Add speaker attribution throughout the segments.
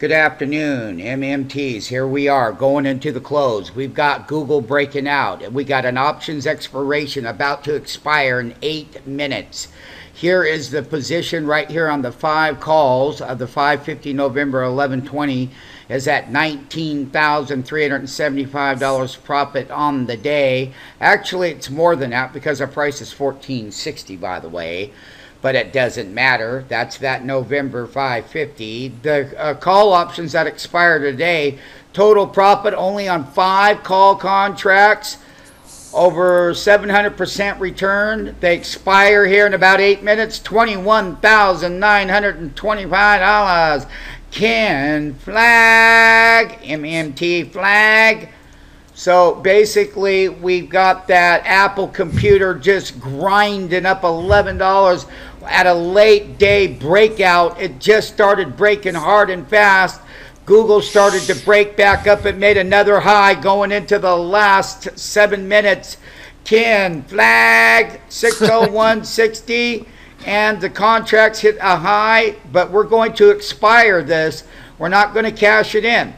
Speaker 1: Good afternoon, MMTs. Here we are going into the close. We've got Google breaking out, and we got an options expiration about to expire in 8 minutes. Here is the position right here on the 5 calls of the 5:50 November 11/20 is at $19,375 profit on the day. Actually, it's more than that because our price is $14.60, by the way. But it doesn't matter. That's that November 550. The call options that expire today, total profit only on 5 call contracts, over 700% return. They expire here in about 8 minutes, $21,925. Can flag, MMT flag. So basically, we've got that Apple computer just grinding up $11 at a late day breakout. It just started breaking hard and fast. Google started to break back up. It made another high going into the last 7 minutes. 10 flag 601.60, and the contracts hit a high, but we're going to expire this. We're not going to cash it in.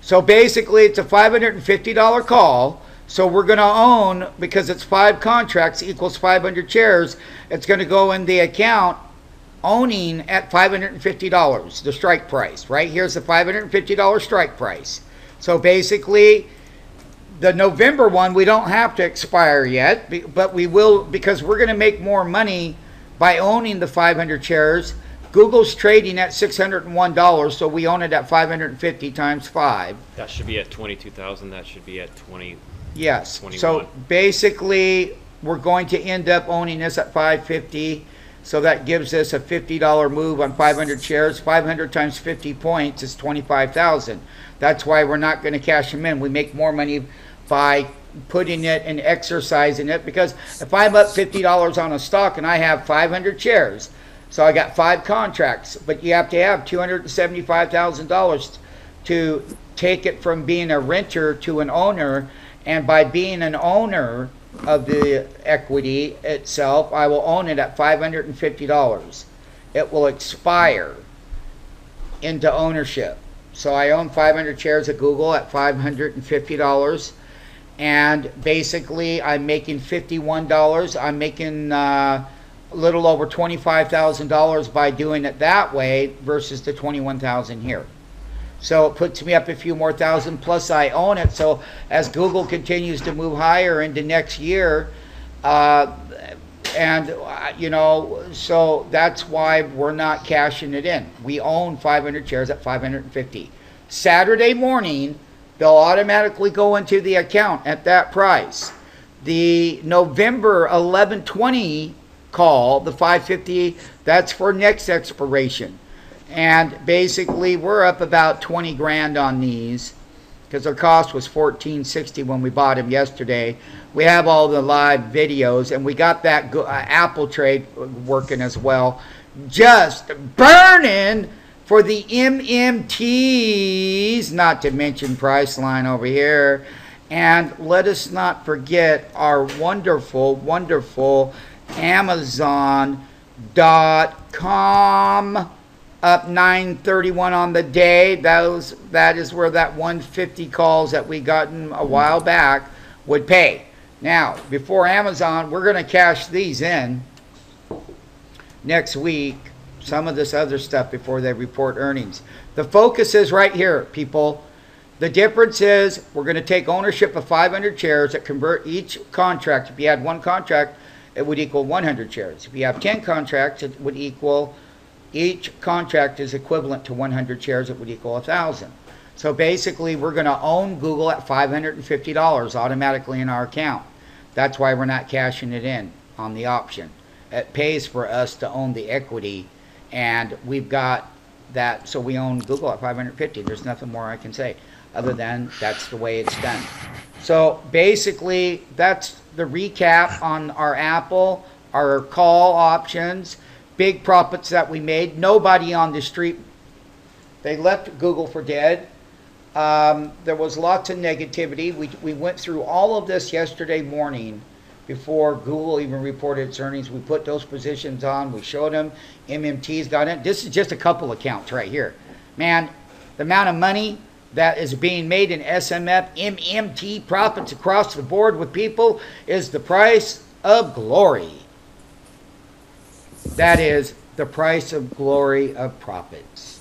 Speaker 1: So basically, it's a $550 call. So we're going to own, because it's 5 contracts equals 500 shares, it's going to go in the account owning at $550, the strike price. Right here's the $550 strike price. So basically, the November one, we don't have to expire yet, but we will, because we're going to make more money by owning the 500 shares. Google's trading at $601, so we own it at 550 times 5.
Speaker 2: That should be at 22,000. That should be at 20.
Speaker 1: Yes.
Speaker 2: 21.
Speaker 1: So basically, we're going to end up owning this at 550. So that gives us a $50 move on 500 shares. 500 times 50 points is 25,000. That's why we're not going to cash them in. We make more money by putting it and exercising it, because if I'm up $50 on a stock and I have 500 shares, so I got 5 contracts, but you have to have $275,000 to take it from being a renter to an owner. And by being an owner of the equity itself, I will own it at $550. It will expire into ownership. So I own 500 shares of Google at $550. And basically, I'm making $51. I'm making a little over $25,000 by doing it that way versus the $21,000 here. So it puts me up a few more thousand, plus I own it. So as Google continues to move higher into next year, you know, so that's why we're not cashing it in. We own 500 shares at 550. Saturday morning, they'll automatically go into the account at that price. The November 11/20 call, the 550, that's for next expiration. And basically, we're up about 20 grand on these, because our cost was $14.60 when we bought them yesterday. We have all the live videos, and we got that Apple trade working as well. Just burning for the MMTs, not to mention Priceline over here. And let us not forget our wonderful, wonderful Amazon.com, up 931 on the day. That is where that 150 calls that we gotten a while back would pay. Now, before Amazon, we're going to cash these in next week. Some of this other stuff before they report earnings. The focus is right here, people. The difference is we're going to take ownership of 500 shares that convert each contract. If you had 1 contract, it would equal 100 shares. If you have 10 contracts, it would equal, each contract is equivalent to 100 shares. It would equal 1,000. So basically, we're going to own Google at $550 automatically in our account. That's why we're not cashing it in on the option. It pays for us to own the equity, and we've got that. So we own Google at 550. There's nothing more I can say other than that's the way it's done. So basically, that's the recap on our Apple, our call options, big profits that we made. Nobody on the street, they left Google for dead. There was lots of negativity. We went through all of this yesterday morning before Google even reported its earnings. We put those positions on. We showed them. MMT's got in. This is just a couple accounts right here. Man, the amount of money that is being made in SMF, MMT profits across the board with people is the price of glory. That is the price of glory of profits.